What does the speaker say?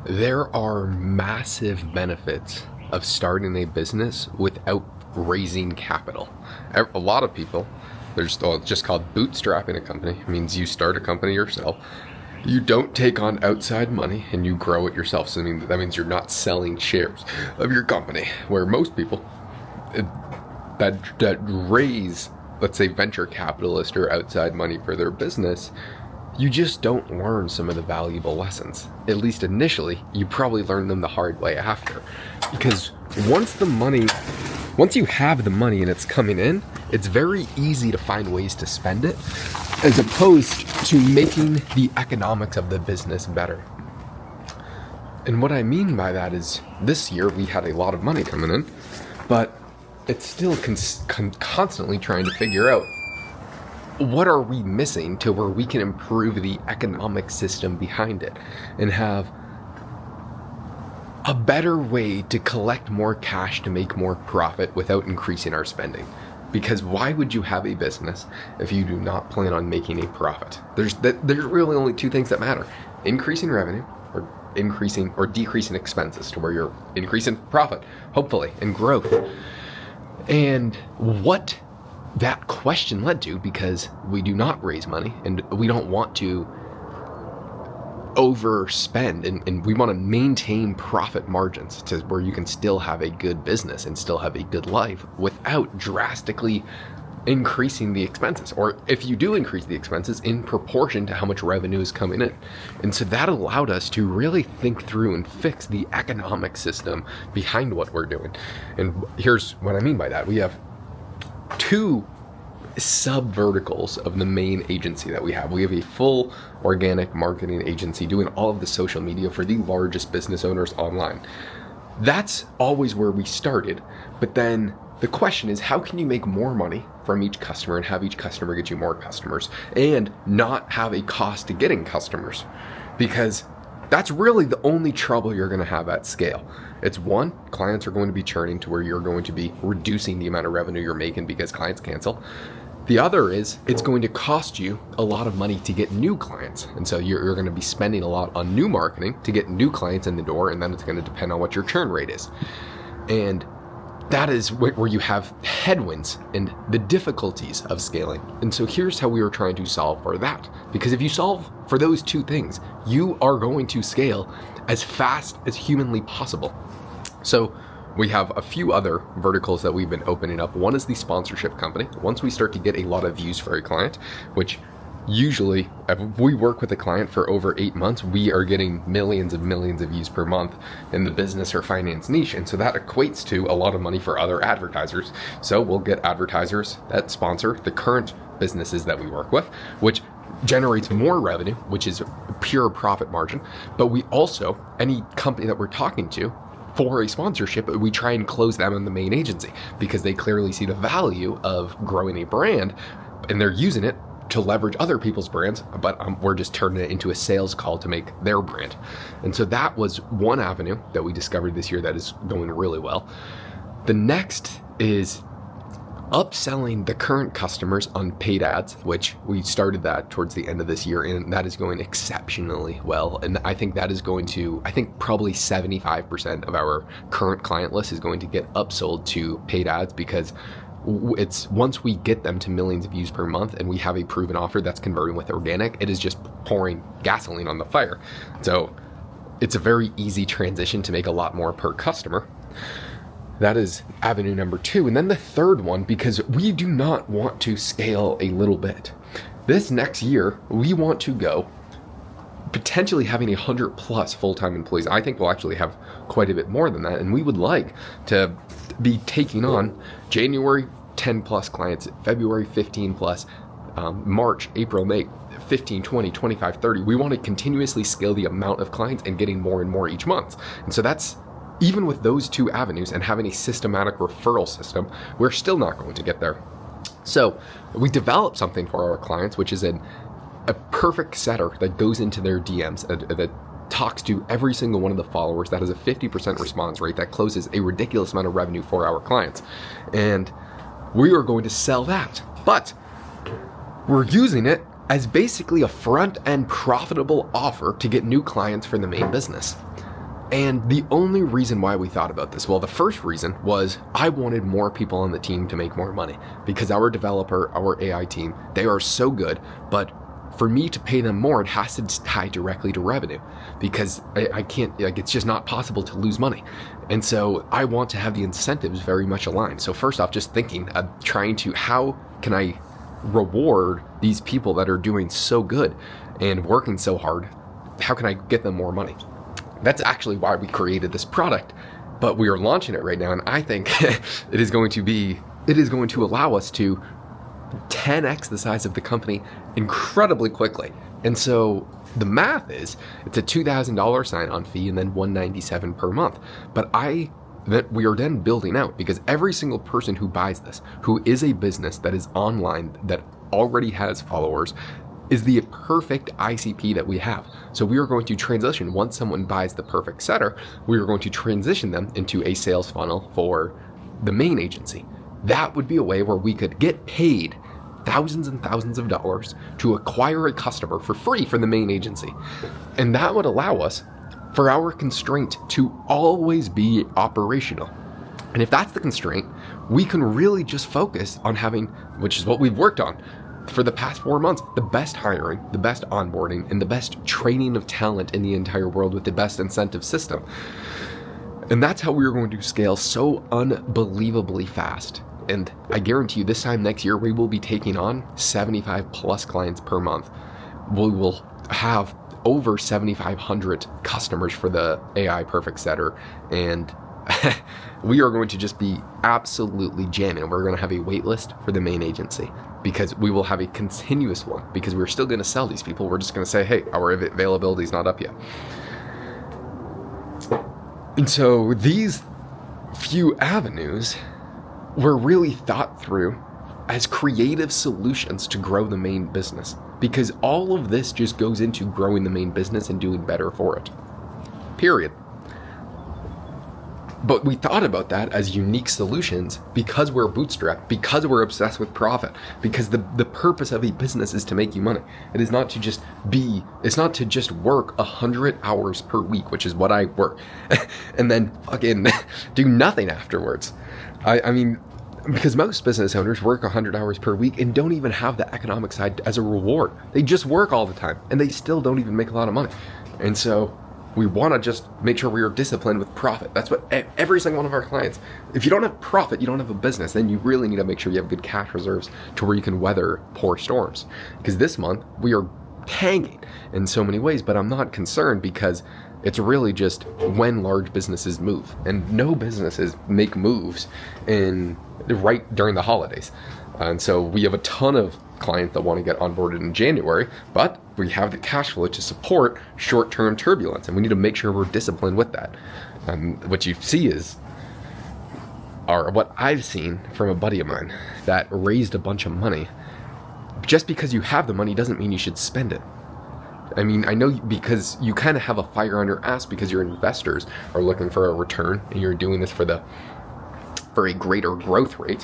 There are massive benefits of starting a business without raising capital. A lot of people, it's just called bootstrapping a company. It means you start a company yourself. You don't take on outside money and you grow it yourself. So that means you're not selling shares of your company, where most people that raise, let's say, venture capitalist or outside money for their business, you just don't learn some of the valuable lessons. At least initially, you probably learn them the hard way after. Because once you have the money and it's coming in, it's very easy to find ways to spend it, as opposed to making the economics of the business better. And what I mean by that is, this year we had a lot of money coming in, but it's still constantly trying to figure out, what are we missing to where we can improve the economic system behind it and have a better way to collect more cash to make more profit without increasing our spending? Because why would you have a business if you do not plan on making a profit? There's really only two things that matter: increasing revenue or increasing or decreasing expenses, to where you're increasing profit, hopefully, and growth. And what that question led to, because we do not raise money and we don't want to overspend, and we want to maintain profit margins to where you can still have a good business and still have a good life without drastically increasing the expenses, or if you do increase the expenses, in proportion to how much revenue is coming in. And so that allowed us to really think through and fix the economic system behind what we're doing. And here's what I mean by that. We have two sub verticals of the main agency that we have. We have a full organic marketing agency doing all of the social media for the largest business owners online. That's always where we started. But then the question is, how can you make more money from each customer and have each customer get you more customers and not have a cost to getting customers? Because that's really the only trouble you're going to have at scale. It's one, clients are going to be churning to where you're going to be reducing the amount of revenue you're making because clients cancel. The other is, it's going to cost you a lot of money to get new clients. And so you're going to be spending a lot on new marketing to get new clients in the door, and then it's going to depend on what your churn rate is. And that is where you have headwinds and the difficulties of scaling. And so here's how we were trying to solve for that. Because if you solve for those two things, you are going to scale as fast as humanly possible. So we have a few other verticals that we've been opening up. One is the sponsorship company. Once we start to get a lot of views for a client, which usually, if we work with a client for over 8 months, we are getting millions of views per month in the business or finance niche. And so that equates to a lot of money for other advertisers. So we'll get advertisers that sponsor the current businesses that we work with, which generates more revenue, which is pure profit margin. But we also, any company that we're talking to for a sponsorship, we try and close them in the main agency because they clearly see the value of growing a brand and they're using it to leverage other people's brands, but we're just turning it into a sales call to make their brand. And so that was one avenue that we discovered this year that is going really well. The next is upselling the current customers on paid ads, which we started that towards the end of this year, and that is going exceptionally well. And I think that is going to, probably 75% of our current client list is going to get upsold to paid ads, because it's once we get them to millions of views per month and we have a proven offer that's converting with organic, it is just pouring gasoline on the fire. So it's a very easy transition to make a lot more per customer. That is avenue number 2. And then the third one, because we do not want to scale a little bit. This next year, we want to go potentially having 100 plus full-time employees. I think we'll actually have quite a bit more than that. And we would like to be taking on January 10 plus clients, February 15 plus, March, April, May 15, 20, 25, 30. We want to continuously scale the amount of clients and getting more and more each month. And so that's, even with those two avenues and having a systematic referral system, we're still not going to get there. So we developed something for our clients, which is a perfect setter that goes into their DMs, that talks to every single one of the followers, that has a 50% response rate, that closes a ridiculous amount of revenue for our clients. And we are going to sell that. But we're using it as basically a front-end profitable offer to get new clients for the main business. And the only reason why we thought about this, well, the first reason was I wanted more people on the team to make more money because our developer, our AI team, they are so good, but for me to pay them more, it has to tie directly to revenue because I can't, like, it's just not possible to lose money. And so I want to have the incentives very much aligned. So first off, just thinking of trying to, how can I reward these people that are doing so good and working so hard? How can I get them more money? That's actually why we created this product, but we are launching it right now. And I think it is going to allow us to 10x the size of the company incredibly quickly. And so the math is, it's a $2,000 sign-on fee and then $197 per month. But that we are then building out, because every single person who buys this, who is a business that is online, that already has followers, is the perfect ICP that we have. So we are going to transition, once someone buys the perfect setter, we are going to transition them into a sales funnel for the main agency. That would be a way where we could get paid thousands and thousands of dollars to acquire a customer for free for the main agency. And that would allow us, for our constraint, to always be operational. And if that's the constraint, we can really just focus on having, which is what we've worked on for the past 4 months, the best hiring, the best onboarding, and the best training of talent in the entire world with the best incentive system. And that's how we're going to scale so unbelievably fast. And I guarantee you, this time next year, we will be taking on 75 plus clients per month. We will have over 7,500 customers for the AI Perfect Setter. And we are going to just be absolutely jamming. We're going to have a wait list for the main agency, because we will have a continuous one, because we're still going to sell these people. We're just going to say, hey, our availability is not up yet. And so these few avenues were really thought through as creative solutions to grow the main business, because all of this just goes into growing the main business and doing better for it. Period. But we thought about that as unique solutions because we're bootstrapped, because we're obsessed with profit, because the purpose of a business is to make you money. It is not to just work 100 hours per week, which is what I work, and then fucking do nothing afterwards. I mean, because most business owners work 100 hours per week and don't even have the economic side as a reward. They just work all the time and they still don't even make a lot of money. And so we want to just make sure we are disciplined with profit. That's what every single one of our clients, if you don't have profit, you don't have a business, then you really need to make sure you have good cash reserves to where you can weather poor storms. Because this month we are tanking in so many ways, but I'm not concerned, because it's really just when large businesses move, and no businesses make moves right during the holidays. And so we have a ton of clients that want to get onboarded in January, but we have the cash flow to support short-term turbulence, and we need to make sure we're disciplined with that. What you see are what I've seen from a buddy of mine that raised a bunch of money. Just because you have the money doesn't mean you should spend it. I mean, I know, because you kind of have a fire on your ass because your investors are looking for a return and you're doing this for a greater growth rate.